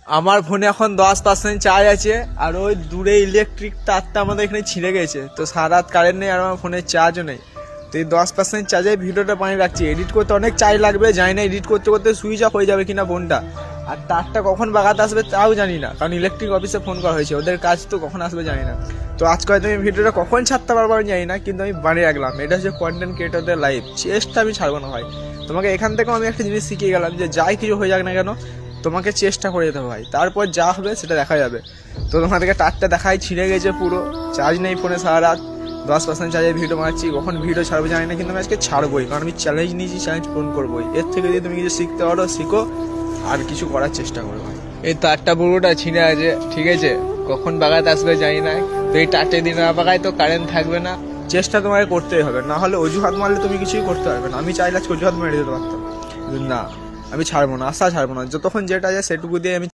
আমার ফোনে এখন 10% চার্জ আছে, আর ওই দূরে ইলেকট্রিক তারটা আমাদের এখানে ছিঁড়ে গেছে, তো সারা রাত কারেন্ট নেই আর আমার ফোনে চার্জও নেই। তো এই 10% চার্জে ভিডিওটা বানিয়ে রাখছি। এডিট করতে অনেক চার্জ লাগবে, জানি না এডিট করতে করতে সুইচ অফ হয়ে যাবে কিনা ফোনটা। আর তারটা কখন বাগাতে আসবে তাও জানি না, কারণ ইলেকট্রিক অফিসে ফোন করা হয়েছে, ওদের কাজ তো কখন আসবে জানি না। তো আজকে হয়তো আমি ভিডিওটা কখন ছাড়তে পারবো আমি জানি না, কিন্তু আমি বানিয়ে রাখলাম। এটা হচ্ছে কন্টেন্ট ক্রিয়েটরদের লাইফ, চেষ্টা আমি ছাড়বো না ভাই। তোমাকে এখান থেকেও আমি একটা জিনিস শিখিয়ে গেলাম যে যাই কিছু হয়ে যাক না কেন, তোমাকে চেষ্টা করে যেতে হবে ভাই, তারপর যা হবে সেটা দেখা যাবে। তো তোমাদেরকে তারটা দেখাই, ছিঁড়ে গেছে পুরো, চার্জ নেই ফোনে, সারা রাত 10% চার্জে ভিডিও মারছি, কখন ভিডিও ছাড়বো জানি না, কিন্তু আমি আজকে ছাড়বোই, কারণ আমি চ্যালেঞ্জ নিয়েছি, চ্যালেঞ্জ পূরণ করবোই। এর থেকে যদি তুমি কিছু শিখতে পারো শিখো, আর কিছু করার চেষ্টা করো ভাই। এই তারটা পুরোটা ছিঁড়ে আছে, ঠিক আছে, কখন বাগাতে আসবে জানি না। তো এই তারটা দিন না বাগায় তো কারেন্ট থাকবে না। চেষ্টা তোমাকে করতেই হবে, না হলে অজুহাত মারলে তুমি কিছুই করতে পারবে না। আমি চাইলে আজকে অজুহাত মেরে দিতে পারতাম, কিন্তু না, আমি ছাড়বো না, আশা ছাড়বো না। যতক্ষণ যেটা আছে সেটুকু দিয়ে আমি